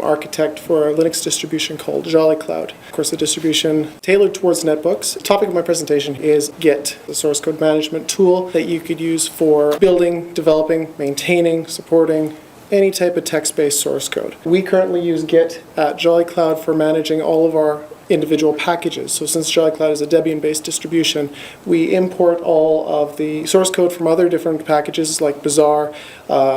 architect for a Linux distribution called Jolly Cloud. Of course, a distribution tailored towards netbooks. The topic of my presentation is Git, the source code management tool that you could use for building, developing, maintaining, supporting any type of text-based source code. We currently use Git at Jolly Cloud for managing all of our individual packages. So since Jolly Cloud is a Debian-based distribution, we import all of the source code from other different packages like Bazaar,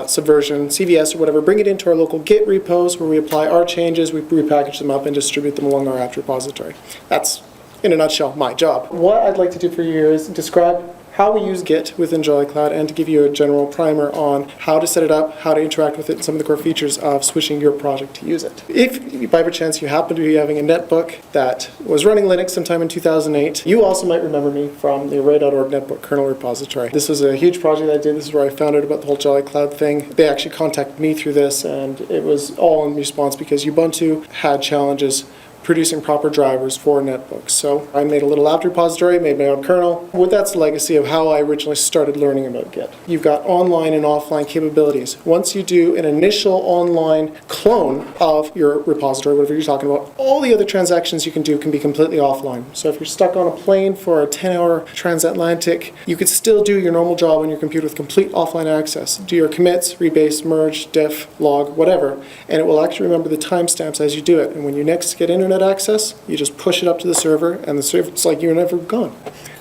Subversion, CVS, or whatever, bring it into our local Git repos where we apply our changes, we repackage them up and distribute them along our apt repository. That's, in a nutshell, my job. What I'd like to do for you here is describe how we use Git within Jolly Cloud and to give you a general primer on how to set it up, how to interact with it, and some of the core features of switching your project to use it. If by chance you happen to be having a netbook that was running Linux sometime in 2008, you also might remember me from the array.org netbook kernel repository. This was a huge project I did. This is where I found out about the whole Jolly Cloud thing. They actually contacted me through this, and it was all in response because Ubuntu had challenges producing proper drivers for netbooks. So I made a little apt repository, made my own kernel. Well, that's the legacy of how I originally started learning about Git. You've got online and offline capabilities. Once you do an initial online clone of your repository, whatever you're talking about, all the other transactions you can do can be completely offline. So if you're stuck on a plane for a 10-hour transatlantic, you could still do your normal job on your computer with complete offline access. Do your commits, rebase, merge, diff, log, whatever, and it will actually remember the timestamps as you do it. And when you next get internet access, you just push it up to the server, and the server, it's like you're never gone.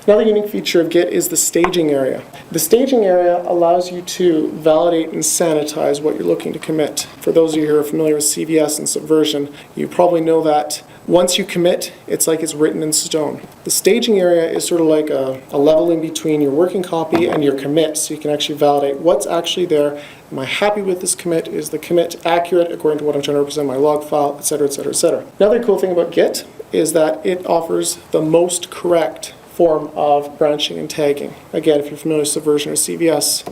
Another unique feature of Git is the staging area. The staging area allows you to validate and sanitize what you're looking to commit. For those of you who are familiar with CVS and Subversion, you probably know that once you commit, it's like it's written in stone. The staging area is sort of like a level in between your working copy and your commit, so you can actually validate what's actually there. Am I happy with this commit? Is the commit accurate according to what I'm trying to represent in my log file, etc., etc., etc. Another cool thing about Git is that it offers the most correct form of branching and tagging. Again, if you're familiar with Subversion or CVS,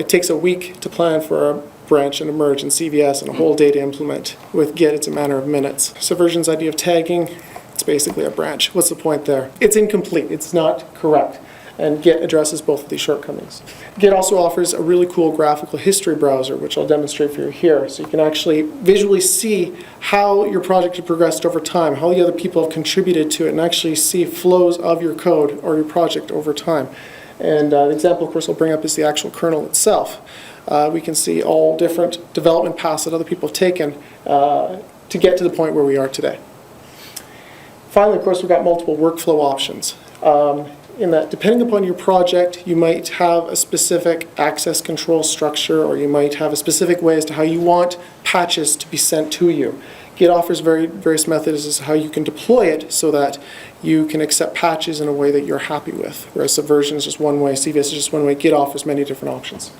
it takes a week to plan for a branch and a merge in CVS and a whole day to implement. With Git, it's a matter of minutes. Subversion's idea of tagging, it's basically a branch. What's the point there? It's incomplete. It's not correct. And Git addresses both of these shortcomings. Git also offers a really cool graphical history browser, which I'll demonstrate for you here. So you can actually visually see how your project has progressed over time, how the other people have contributed to it, and actually see flows of your code or your project over time. And the example, of course, I'll bring up is the actual kernel itself. We can see all different development paths that other people have taken to get to the point where we are today. Finally, of course, we've got multiple workflow options. In that, depending upon your project, you might have a specific access control structure, or you might have a specific way as to how you want patches to be sent to you. Git offers various methods as to how you can deploy it so that you can accept patches in a way that you're happy with. Whereas Subversion is just one way, CVS is just one way, Git offers many different options.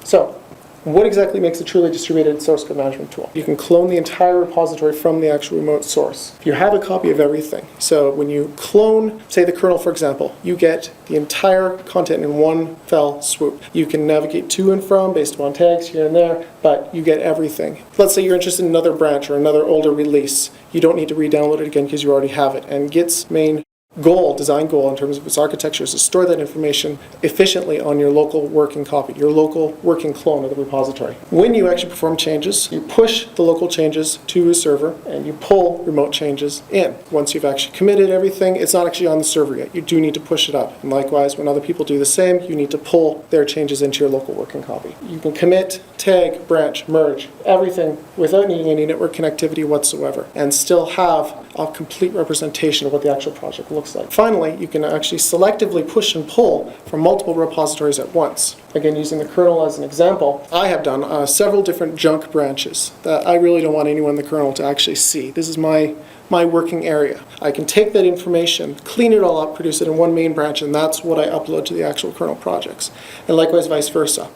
So, what exactly makes a truly distributed source code management tool? You can clone the entire repository from the actual remote source. You have a copy of everything. So when you clone, say the kernel for example, you get the entire content in one fell swoop. You can navigate to and from based upon tags here and there, but you get everything. Let's say you're interested in another branch or another older release. You don't need to re-download it again because you already have it. And Git's main design goal in terms of its architecture is to store that information efficiently on your local working copy, your local working clone of the repository. When you actually perform changes, you push the local changes to a server and you pull remote changes in. Once you've actually committed everything, it's not actually on the server yet. You do need to push it up. And likewise, when other people do the same, you need to pull their changes into your local working copy. You can commit, tag, branch, merge, everything without needing any network connectivity whatsoever, and still have a complete representation of what the actual project looks like. Finally, you can actually selectively push and pull from multiple repositories at once. Again, using the kernel as an example, I have done several different junk branches that I really don't want anyone in the kernel to actually see. This is my working area. I can take that information, clean it all up, produce it in one main branch, and that's what I upload to the actual kernel projects. And likewise, vice versa.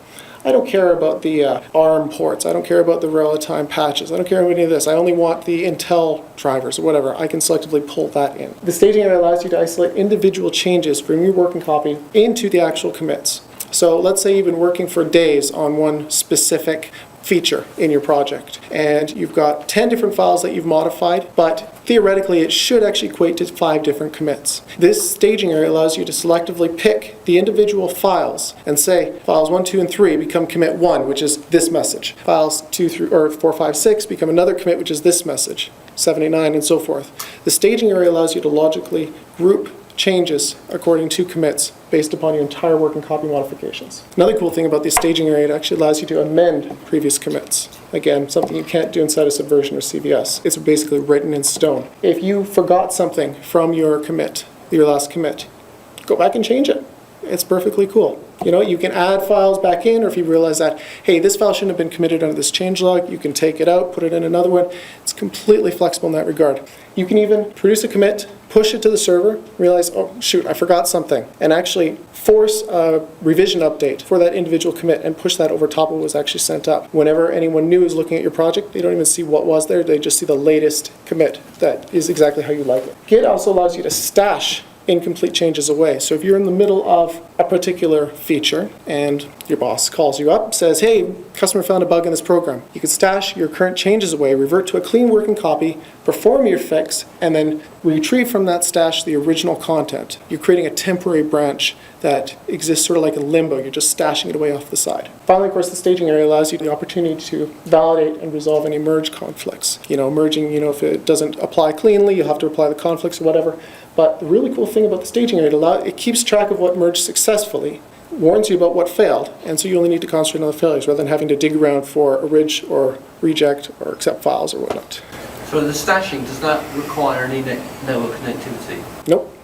I don't care about the ARM ports. I don't care about the real-time patches. I don't care about any of this. I only want the Intel drivers or whatever. I can selectively pull that in. The staging area allows you to isolate individual changes from your working copy into the actual commits. So let's say you've been working for days on one specific feature in your project. And you've got 10 different files that you've modified, but theoretically it should actually equate to 5 different commits. This staging area allows you to selectively pick the individual files and say files 1, 2, and 3 become commit 1, which is this message. Files 2, 3, or 4, 5, 6 become another commit, which is this message. 7, 8, 9, and so forth. The staging area allows you to logically group changes according to commits based upon your entire working copy modifications. Another cool thing about the staging area, it actually allows you to amend previous commits. Again, something you can't do inside of Subversion or CVS. It's basically written in stone. If you forgot something from your commit, your last commit, go back and change it. It's perfectly cool. You know, you can add files back in, or if you realize that, hey, this file shouldn't have been committed under this changelog, you can take it out, put it in another one. It's completely flexible in that regard. You can even produce a commit, push it to the server, realize, oh shoot, I forgot something, and actually force a revision update for that individual commit and push that over top of what was actually sent up. Whenever anyone new is looking at your project, they don't even see what was there, they just see the latest commit that is exactly how you like it. Git also allows you to stash incomplete changes away. So if you're in the middle of a particular feature and your boss calls you up, says, hey, customer found a bug in this program, you can stash your current changes away, revert to a clean working copy, perform your fix, and then retrieve from that stash the original content. You're creating a temporary branch that exists sort of like in limbo. You're just stashing it away off the side. Finally, of course, the staging area allows you the opportunity to validate and resolve any merge conflicts. You know, merging, if it doesn't apply cleanly, you'll have to apply the conflicts or whatever. But the really cool thing about the staging area, it keeps track of what merged successfully, warns you about what failed, and so you only need to concentrate on the failures rather than having to dig around for a ridge or reject or accept files or whatnot. So the stashing, does that require any network connectivity? Nope.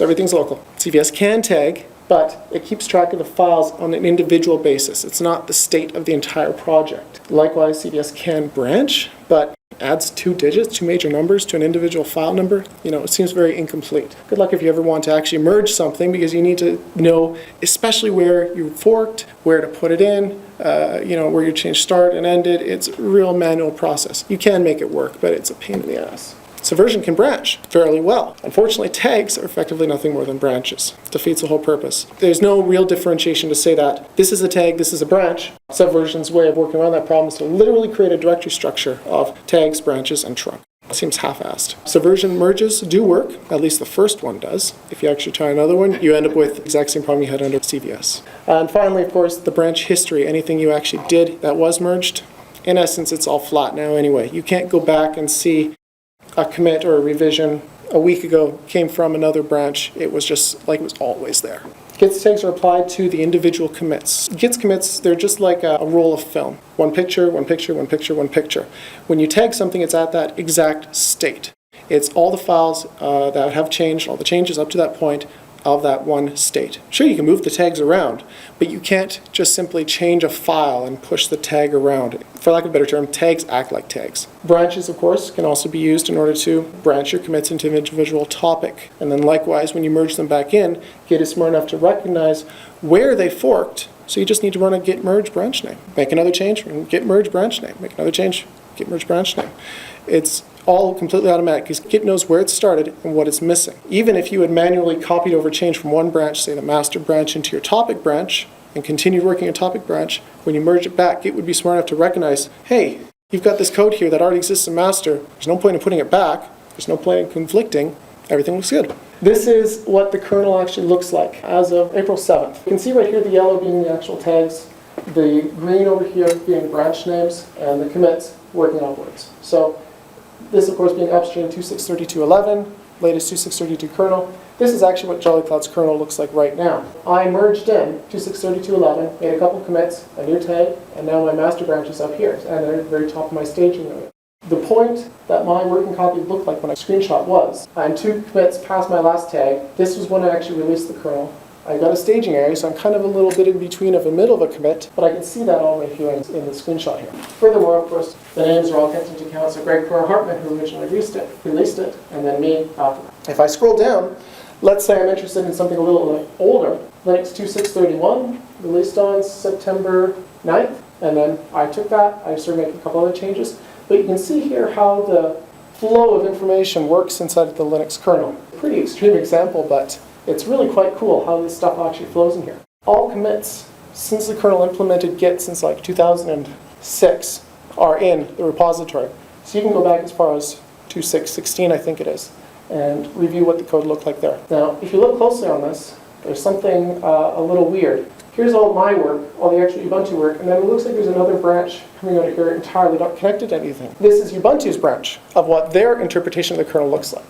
Everything's local. CVS can tag, but it keeps track of the files on an individual basis. It's not the state of the entire project. Likewise, CVS can branch, but adds 2 digits, 2 major numbers to an individual file number. It seems very incomplete. Good luck if you ever want to actually merge something, because you need to know especially where you forked, where to put it in, where your change started and ended. It's a real manual process. You can make it work, but it's a pain in the ass. Subversion can branch fairly well. Unfortunately, tags are effectively nothing more than branches. It defeats the whole purpose. There's no real differentiation to say that this is a tag, this is a branch. Subversion's way of working around that problem is to literally create a directory structure of tags, branches, and trunk. It seems half-assed. Subversion merges do work, at least the first one does. If you actually try another one, you end up with the exact same problem you had under CVS. And finally, of course, the branch history. Anything you actually did that was merged, in essence, it's all flat now anyway. You can't go back and see a commit or a revision a week ago came from another branch. It was just like it was always there. Git's tags are applied to the individual commits. Git's commits, they're just like a roll of film. One picture, one picture, one picture, one picture. When you tag something, it's at that exact state. It's all the files that have changed, all the changes up to that point of that one state. Sure, you can move the tags around, but you can't just simply change a file and push the tag around. For lack of a better term, tags act like tags. Branches, of course, can also be used in order to branch your commits into an individual topic. And then likewise, when you merge them back in, Git is smart enough to recognize where they forked, so you just need to run a git merge branch name. Make another change, git merge branch name. Make another change, git merge branch name. It's all completely automatic because Git knows where it started and what it's missing. Even if you had manually copied over change from one branch, say the master branch, into your topic branch and continued working a topic branch, when you merge it back, Git would be smart enough to recognize, hey, you've got this code here that already exists in master. There's no point in putting it back. There's no point in conflicting. Everything looks good. This is what the kernel actually looks like as of April 7th. You can see right here the yellow being the actual tags, the green over here being branch names, and the commits working upwards. So this, of course, being upstream 2632.11, latest 2632 kernel. This is actually what Jolly Cloud's kernel looks like right now. I merged in 2632.11, made a couple commits, a new tag, and now my master branch is up here, and they're at the very top of my staging area. The point that my working copy looked like when I screenshot was, I'm 2 commits past my last tag. This was when I actually released the kernel. I got a staging area, so I'm kind of a little bit in between of the middle of a commit, but I can see that all right here in the screenshot here. Furthermore, of course, the names are all kept into account, so Greg Hartman, who originally released it, and then me after. If I scroll down, let's say I'm interested in something a little older, Linux 2631, released on September 9th, and then I took that, I started making a couple other changes, but you can see here how the flow of information works inside of the Linux kernel. Pretty extreme example, but it's really quite cool how this stuff actually flows in here. All commits, since the kernel implemented Git since like 2006 6 are in the repository. So you can go back as far as 2.6.16, I think it is, and review what the code looked like there. Now, if you look closely on this, there's something a little weird. Here's all my work, all the actual Ubuntu work, and then it looks like there's another branch coming out of here entirely not connected to anything. This is Ubuntu's branch of what their interpretation of the kernel looks like.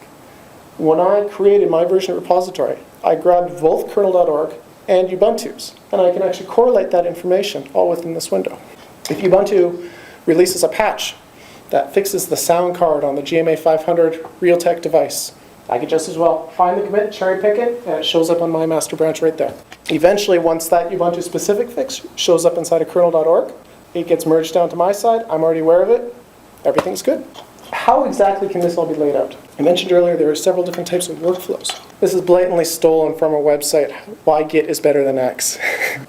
When I created my version of repository, I grabbed both kernel.org and Ubuntu's, and I can actually correlate that information all within this window. If Ubuntu releases a patch that fixes the sound card on the GMA 500 Realtek device, I could just as well find the commit, cherry pick it, and it shows up on my master branch right there. Eventually, once that Ubuntu specific fix shows up inside of kernel.org, it gets merged down to my side. I'm already aware of it. Everything's good. How exactly can this all be laid out? I mentioned earlier there are several different types of workflows. This is blatantly stolen from a website, why Git is better than X.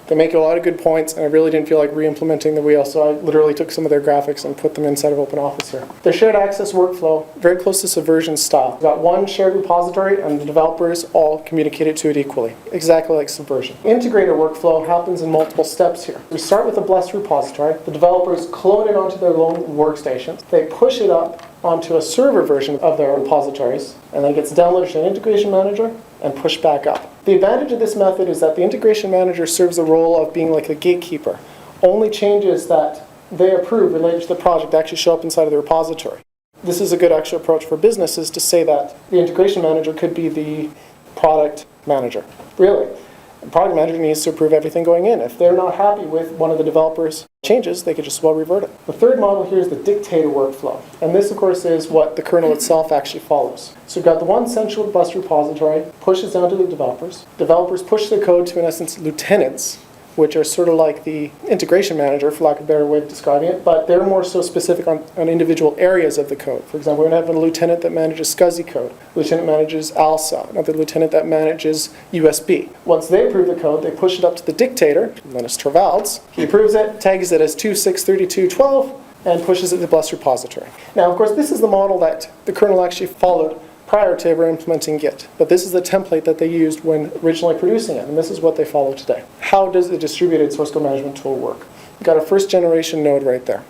They make a lot of good points, and I really didn't feel like re-implementing the wheel, so I literally took some of their graphics and put them inside of OpenOffice here. The shared access workflow, very close to Subversion style. We've got one shared repository, and the developers all communicated to it equally, exactly like Subversion. Integrator workflow happens in multiple steps here. We start with a blessed repository. The developers clone it onto their own workstations. They push it up onto a server version of their repositories, and then it gets downloaded to an integration manager and pushed back up. The advantage of this method is that the integration manager serves the role of being like a gatekeeper. Only changes that they approve related to the project actually show up inside of the repository. This is a good actual approach for businesses to say that the integration manager could be the product manager. Really. The product manager needs to approve everything going in. If they're not happy with one of the developers' changes, they could just well revert it. The third model here is the dictator workflow. And this, of course, is what the kernel itself actually follows. So we've got the one central bus repository, pushes down to the developers. Developers push the code to, in essence, lieutenants, which are sort of like the integration manager, for lack of a better way of describing it, but they're more so specific on individual areas of the code. For example, we're going to have a lieutenant that manages SCSI code, a lieutenant manages ALSA, another lieutenant that manages USB. Once they approve the code, they push it up to the dictator, Linus Torvalds. He approves it, tags it as 263212, and pushes it to the blessed repository. Now, of course, this is the model that the kernel actually followed prior to ever implementing Git. But this is the template that they used when originally producing it, and this is what they follow today. How does the distributed source code management tool work? You've got a first generation node right there.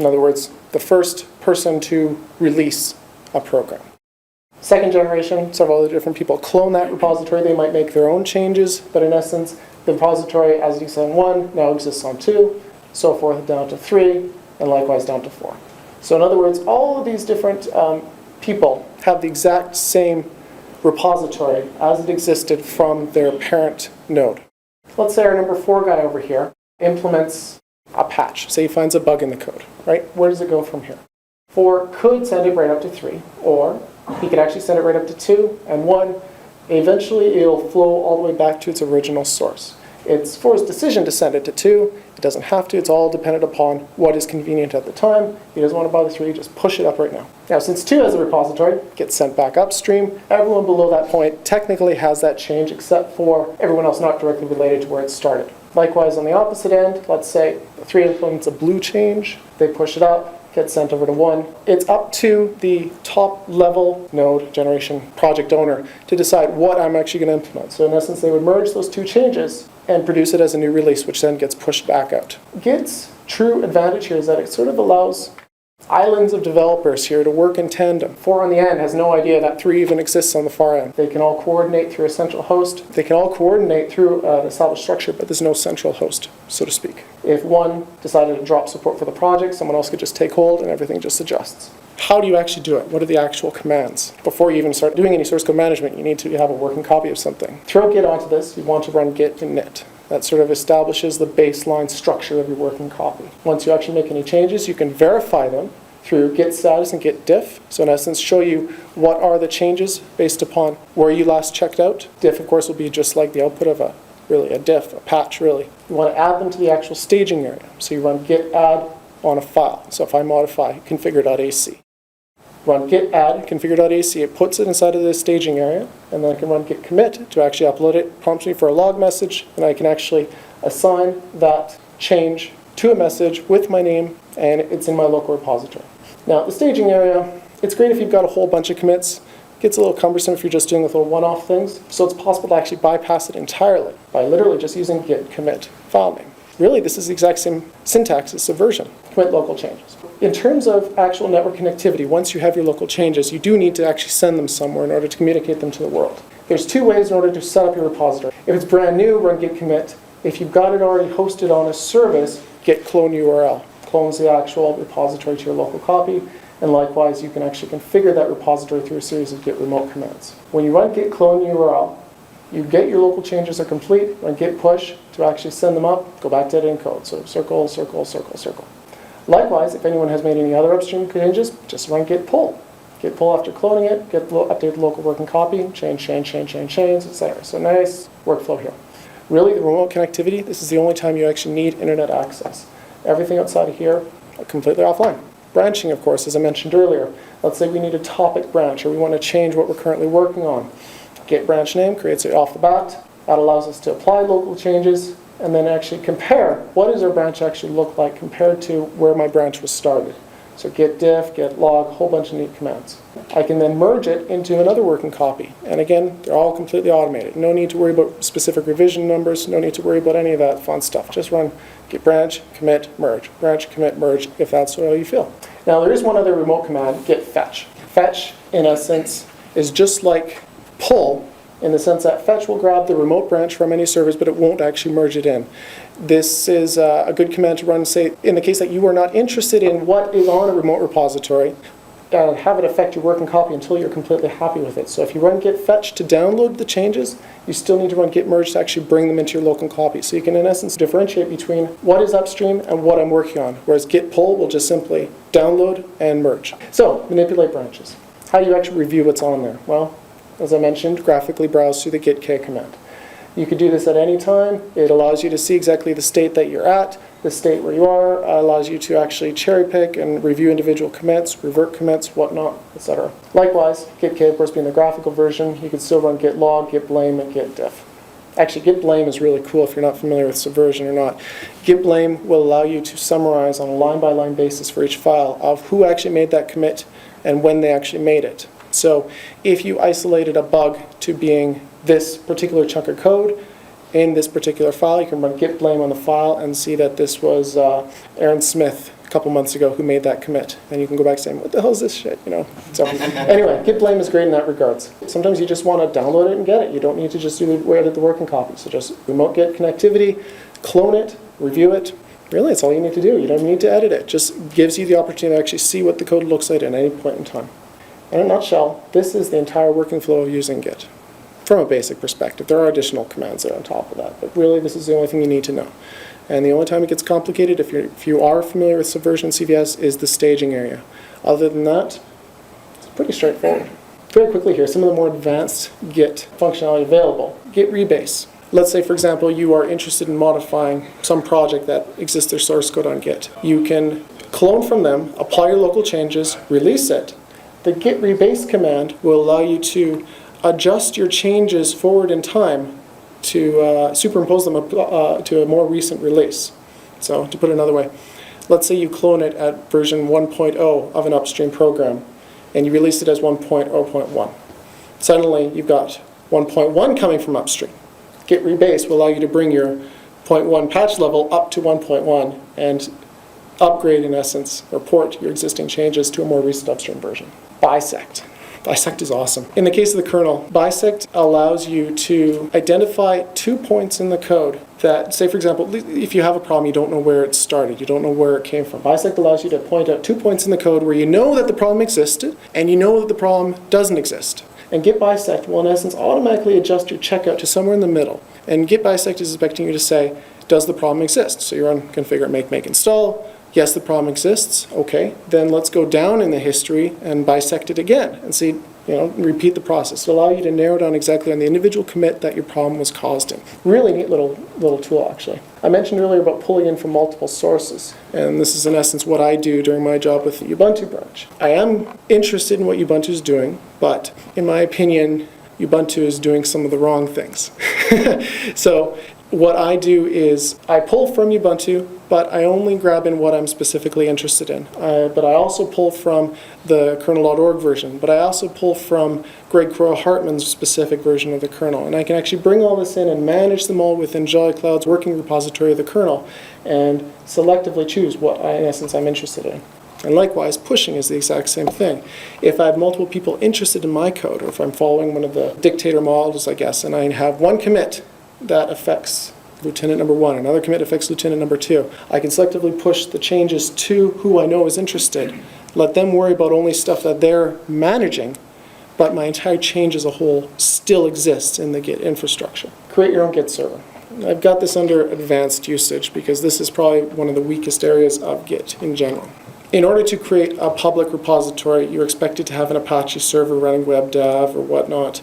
In other words, the first person to release a program. Second generation, several other different people clone that repository. They might make their own changes, but in essence, the repository as it exists on 1 now exists on 2, so forth down to 3, and likewise down to 4. So in other words, all of these different people have the exact same repository as it existed from their parent node. Let's say our number 4 guy over here implements a patch. Say he finds a bug in the code, right? Where does it go from here? 4 could send it right up to 3, or he could actually send it right up to 2 and 1. Eventually, it'll flow all the way back to its original source. It's 4's decision to send it to 2. It doesn't have to. It's all dependent upon what is convenient at the time. He doesn't want to bother 3. Just push it up right now. Now, since 2 has a repository, gets sent back upstream. Everyone below that point technically has that change, except for everyone else not directly related to where it started. Likewise, on the opposite end, let's say 3 implements a blue change. They push it up. Gets sent over to 1. It's up to the top level node generation project owner to decide what I'm actually going to implement. So in essence, they would merge those 2 changes and produce it as a new release, which then gets pushed back out. Git's true advantage here is that it sort of allows islands of developers here to work in tandem. 4 on the end has no idea that 3 even exists on the far end. They can all coordinate through a central host. They can all coordinate through an established structure, but there's no central host, so to speak. If 1 decided to drop support for the project, someone else could just take hold and everything just adjusts. How do you actually do it? What are the actual commands? Before you even start doing any source code management, you need to have a working copy of something. Throw Git onto this, you want to run git init. That sort of establishes the baseline structure of your working copy. Once you actually make any changes, you can verify them through git status and git diff. So in essence, show you what are the changes based upon where you last checked out. Diff, of course, will be just like the output of a diff, a patch, really. You want to add them to the actual staging area. So you run git add on a file. So if I modify configure.ac. Run git add configure.ac, it puts it inside of the staging area, and then I can run git commit to actually upload it, prompts me for a log message, and I can actually assign that change to a message with my name, and it's in my local repository. Now, the staging area, it's great if you've got a whole bunch of commits. It gets a little cumbersome if you're just doing little one-off things, so it's possible to actually bypass it entirely by literally just using git commit file name. Really, this is the exact same syntax as Subversion. Commit local changes. In terms of actual network connectivity, once you have your local changes, you do need to actually send them somewhere in order to communicate them to the world. There's two ways in order to set up your repository. If it's brand new, run git commit. If you've got it already hosted on a service, git clone URL. Clones the actual repository to your local copy. And likewise, you can actually configure that repository through a series of git remote commands. When you run git clone URL, you get your local changes are complete, run git push to actually send them up, go back to editing code. So circle, circle, circle, circle. Likewise, if anyone has made any other upstream changes, just run git pull. Git pull after cloning it, update the local working copy, change, etc. So nice workflow here. Really, the remote connectivity, this is the only time you actually need internet access. Everything outside of here, completely offline. Branching, of course, as I mentioned earlier. Let's say we need a topic branch or we want to change what we're currently working on. Git branch name creates it off the bat. That allows us to apply local changes and then actually compare what does our branch actually look like compared to where my branch was started. So git diff, git log, a whole bunch of neat commands. I can then merge it into another working copy. And again, they're all completely automated. No need to worry about specific revision numbers, no need to worry about any of that fun stuff. Just run git branch, commit, merge, branch, commit, merge, if that's how you feel. Now there is one other remote command, git fetch. Fetch, in essence, is just like pull, in the sense that fetch will grab the remote branch from any service, but it won't actually merge it in. This is a good command to run, say, in the case that you are not interested in what is on a remote repository, have it affect your working copy until you're completely happy with it. So if you run git fetch to download the changes, you still need to run git merge to actually bring them into your local copy. So you can, in essence, differentiate between what is upstream and what I'm working on, whereas git pull will just simply download and merge. So, manipulate branches. How do you actually review what's on there? Well, as I mentioned, graphically browse through the git k command. You could do this at any time. It allows you to see exactly the state that you're at, the state where you are, allows you to actually cherry pick and review individual commits, revert commits, whatnot, etc. Likewise, git k, of course, being the graphical version, you can still run git log, git blame, and git diff. Actually, git blame is really cool if you're not familiar with Subversion or not. Git blame will allow you to summarize on a line-by-line basis for each file of who actually made that commit and when they actually made it. So if you isolated a bug to being this particular chunk of code in this particular file, you can run git blame on the file and see that this was Aaron Smith a couple months ago who made that commit. And you can go back saying, what the hell is this shit? You know. So anyway, git blame is great in that regards. Sometimes you just want to download it and get it. You don't need to just edit the working copy. So just remote git connectivity, clone it, review it. Really, it's all you need to do. You don't need to edit it. Just gives you the opportunity to actually see what the code looks like at any point in time. In a nutshell, this is the entire working flow of using Git. From a basic perspective, there are additional commands that are on top of that, but really this is the only thing you need to know. And the only time it gets complicated, if you are familiar with Subversion CVS, is the staging area. Other than that, it's pretty straightforward. Very quickly here, some of the more advanced Git functionality available. Git rebase. Let's say, for example, you are interested in modifying some project that exists their source code on Git. You can clone from them, apply your local changes, release it. The git rebase command will allow you to adjust your changes forward in time to superimpose them to a more recent release. So to put it another way, let's say you clone it at version 1.0 of an upstream program and you release it as 1.0.1. Suddenly you've got 1.1 coming from upstream. Git rebase will allow you to bring your 0.1 patch level up to 1.1 and upgrade, in essence, or port your existing changes to a more recent upstream version. Bisect. Bisect is awesome. In the case of the kernel, bisect allows you to identify 2 points in the code that, say for example, if you have a problem, you don't know where it started, you don't know where it came from. Bisect allows you to point out 2 points in the code where you know that the problem existed and you know that the problem doesn't exist. And git bisect will, in essence, automatically adjust your checkout to somewhere in the middle. And git bisect is expecting you to say, does the problem exist? So you run configure make install. Yes, the problem exists. Okay, then let's go down in the history and bisect it again and see, repeat the process. It'll allow you to narrow down exactly on the individual commit that your problem was caused in. Really neat little tool, actually. I mentioned earlier about pulling in from multiple sources, and this is in essence what I do during my job with the Ubuntu branch. I am interested in what Ubuntu is doing, but in my opinion, Ubuntu is doing some of the wrong things. So what I do is I pull from Ubuntu, but I only grab in what I'm specifically interested in. But I also pull from the kernel.org version, but I also pull from Greg Crowe-Hartman's specific version of the kernel. And I can actually bring all this in and manage them all within Jolly Cloud's working repository of the kernel and selectively choose what, in essence, I'm interested in. And likewise, pushing is the exact same thing. If I have multiple people interested in my code, or if I'm following one of the dictator models, I guess, and I have one commit that affects Lieutenant number 1, another commit affects Lieutenant number 2, I can selectively push the changes to who I know is interested, let them worry about only stuff that they're managing, but my entire change as a whole still exists in the Git infrastructure. Create your own Git server. I've got this under advanced usage because this is probably one of the weakest areas of Git in general. In order to create a public repository, you're expected to have an Apache server running WebDAV or whatnot.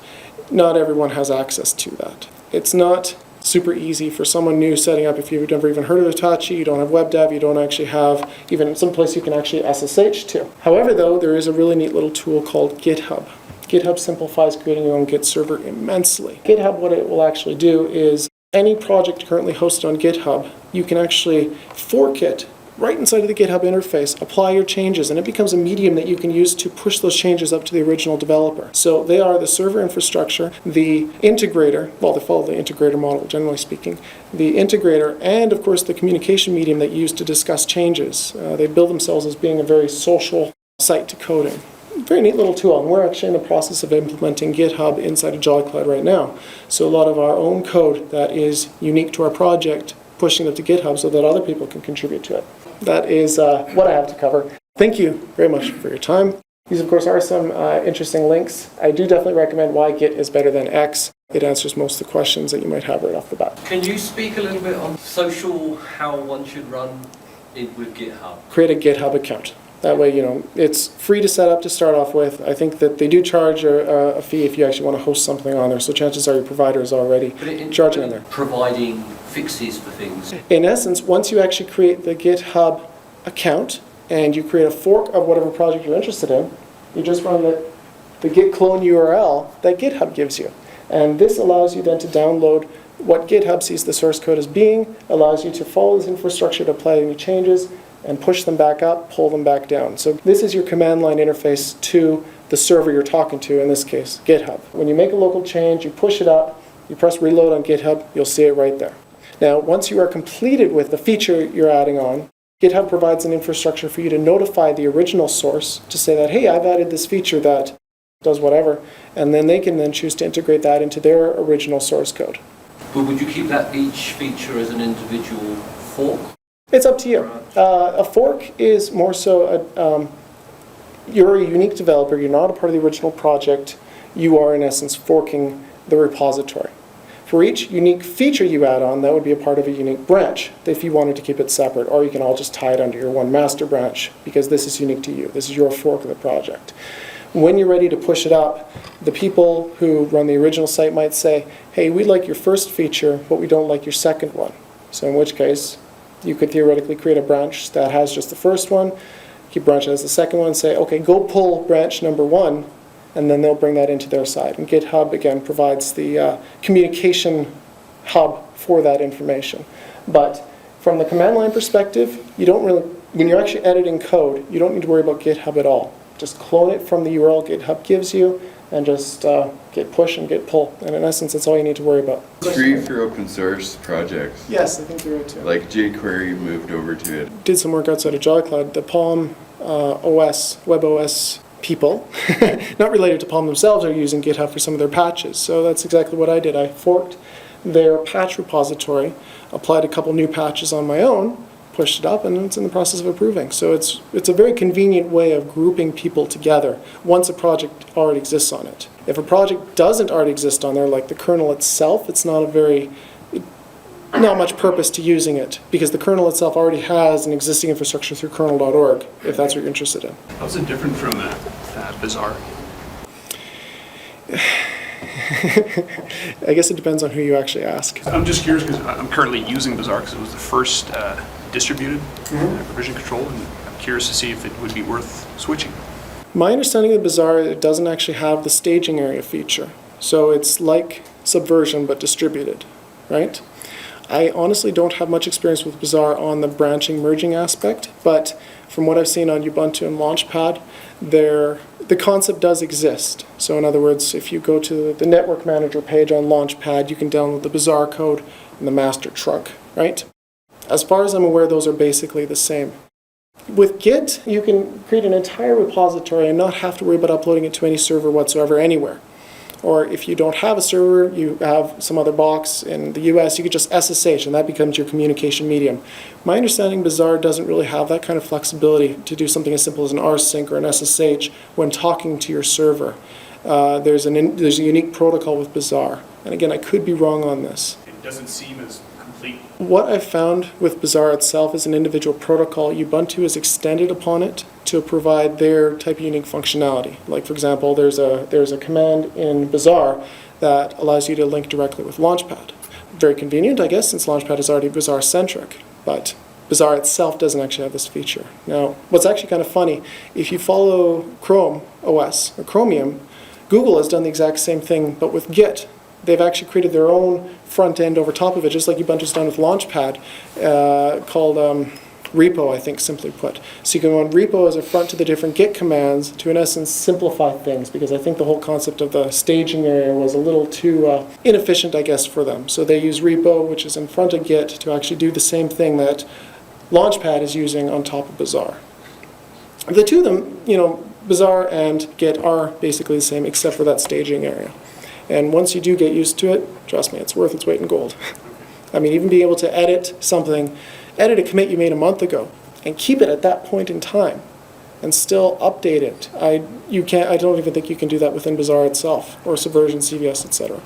Not everyone has access to that. It's not super easy for someone new setting up. If you've never even heard of Apache, you don't have WebDAV, you don't actually have even some place you can actually SSH to. However, though, there is a really neat little tool called GitHub. GitHub simplifies creating your own Git server immensely. GitHub, what it will actually do is any project currently hosted on GitHub, you can actually fork it right inside of the GitHub interface, apply your changes, and it becomes a medium that you can use to push those changes up to the original developer. So they are the server infrastructure, the integrator, well, they follow the integrator model, generally speaking, the integrator, and of course the communication medium that you use to discuss changes. They build themselves as being a very social site to coding. Very neat little tool, and we're actually in the process of implementing GitHub inside of Jolly Cloud right now. So a lot of our own code that is unique to our project, pushing it to GitHub so that other people can contribute to it. That is what I have to cover. Thank you very much for your time. These, of course, are some interesting links. I do definitely recommend why Git is better than X. It answers most of the questions that you might have right off the bat. Can you speak a little bit on social, how one should run it with GitHub? Create a GitHub account. That way, it's free to set up to start off with. I think that they do charge a fee if you actually want to host something on there, so chances are your provider is already charging on there. Providing fixes for things. In essence, once you actually create the GitHub account and you create a fork of whatever project you're interested in, you just run the git clone URL that GitHub gives you. And this allows you then to download what GitHub sees the source code as being, allows you to follow this infrastructure to apply any changes, and push them back up, pull them back down. So this is your command line interface to the server you're talking to, in this case, GitHub. When you make a local change, you push it up, you press reload on GitHub, you'll see it right there. Now, once you are completed with the feature you're adding on, GitHub provides an infrastructure for you to notify the original source to say that, hey, I've added this feature that does whatever, and then they can then choose to integrate that into their original source code. But would you keep that each feature as an individual fork? It's up to you. A fork is more so, you're a unique developer, you're not a part of the original project, you are in essence forking the repository. For each unique feature you add on, that would be a part of a unique branch if you wanted to keep it separate, or you can all just tie it under your one master branch because this is unique to you. This is your fork of the project. When you're ready to push it up, the people who run the original site might say, hey, we like your first feature, but we don't like your second one. So in which case, you could theoretically create a branch that has just the first one, keep branching as the second one, and say, okay, go pull branch number 1, and then they'll bring that into their side. And GitHub, again, provides the communication hub for that information. But from the command line perspective, you don't really, when you're actually editing code, you don't need to worry about GitHub at all. Just clone it from the URL GitHub gives you, and just git push and git pull. And in essence, that's all you need to worry about. It's free for open source projects. Yes, I think you're right too. Like jQuery moved over to it. Did some work outside of Jolly Cloud. The Palm OS, WebOS people, not related to Palm themselves, are using GitHub for some of their patches. So that's exactly what I did. I forked their patch repository, applied a couple new patches on my own, pushed it up, and it's in the process of approving. So it's a very convenient way of grouping people together once a project already exists on it. If a project doesn't already exist on there, like the kernel itself, it's not much purpose to using it because the kernel itself already has an existing infrastructure through kernel.org, if that's what you're interested in. How's it different from Bazaar? I guess it depends on who you actually ask. I'm just curious because I'm currently using Bazaar because it was the first distributed version control, and I'm curious to see if it would be worth switching. My understanding of Bazaar, it doesn't actually have the staging area feature. So it's like Subversion but distributed, right? I honestly don't have much experience with Bazaar on the branching merging aspect, but from what I've seen on Ubuntu and Launchpad, the concept does exist. So in other words, if you go to the network manager page on Launchpad, you can download the Bazaar code and the master trunk, right? As far as I'm aware, those are basically the same. With Git, you can create an entire repository and not have to worry about uploading it to any server whatsoever anywhere. Or if you don't have a server, you have some other box in the US, you could just SSH and that becomes your communication medium. My understanding, Bazaar doesn't really have that kind of flexibility to do something as simple as an rsync or an SSH when talking to your server. There's a unique protocol with Bazaar. And again, I could be wrong on this. It doesn't seem as complete. What I've found with Bazaar itself is an individual protocol. Ubuntu has extended upon it to provide their type of unique functionality. Like for example, there's a command in Bazaar that allows you to link directly with Launchpad. Very convenient, I guess, since Launchpad is already Bazaar-centric, but Bazaar itself doesn't actually have this feature. Now, what's actually kind of funny, if you follow Chrome OS or Chromium, Google has done the exact same thing, but with Git. They've actually created their own front end over top of it, just like Ubuntu's done with Launchpad, called repo, I think, simply put. So you can run repo as a front to the different Git commands to, in essence, simplify things, because I think the whole concept of the staging area was a little too inefficient, I guess, for them. So they use repo, which is in front of Git, to actually do the same thing that Launchpad is using on top of Bazaar. The two of them, Bazaar and Git are basically the same, except for that staging area. And once you do get used to it, trust me, it's worth its weight in gold. I mean, even being able to edit a commit you made a month ago, and keep it at that point in time, and still update it. I don't even think you can do that within Bazaar itself, or Subversion, CVS, etc.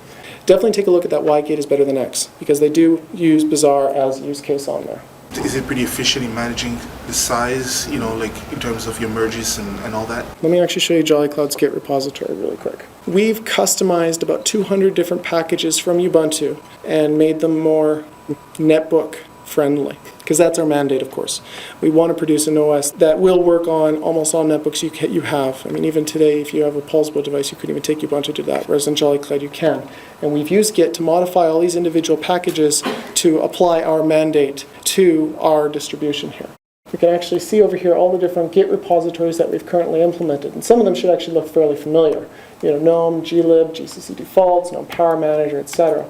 Definitely take a look at that why Git is better than X, because they do use Bazaar as a use case on there. Is it pretty efficient in managing the size, like in terms of your merges and all that? Let me actually show you Jolly Cloud's Git repository really quick. We've customized about 200 different packages from Ubuntu and made them more netbook friendly, because that's our mandate, of course. We want to produce an OS that will work on almost all netbooks you have. I mean, even today, if you have a Pulsable device, you couldn't even take Ubuntu to that, whereas in Jolly Cloud you can. And we've used Git to modify all these individual packages to apply our mandate to our distribution here. We can actually see over here all the different Git repositories that we've currently implemented, and some of them should actually look fairly familiar. GNOME, glib, GCC defaults, GNOME Power Manager, etc.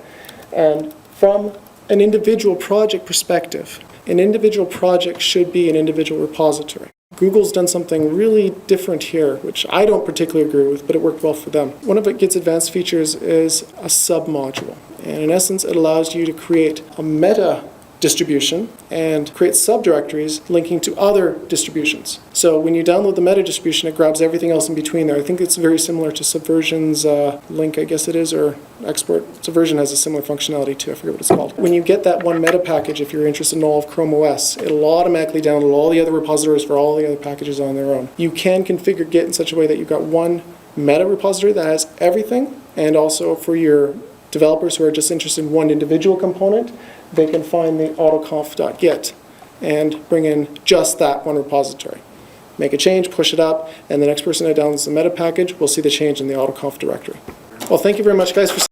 And from an individual project perspective, an individual project should be an individual repository. Google's done something really different here, which I don't particularly agree with, but it worked well for them. One of Git's advanced features is a submodule. And in essence, it allows you to create a meta distribution and create subdirectories linking to other distributions. So when you download the meta distribution, it grabs everything else in between there. I think it's very similar to Subversion's link, I guess it is, or export. Subversion has a similar functionality too. I forget what it's called. When you get that one meta package, if you're interested in all of Chrome OS, it'll automatically download all the other repositories for all the other packages on their own. You can configure Git in such a way that you've got one meta repository that has everything, and also for your developers who are just interested in one individual component, they can find the autoconf.git and bring in just that one repository. Make a change, push it up, and the next person that downloads the meta package will see the change in the autoconf directory. Well, thank you very much, guys, for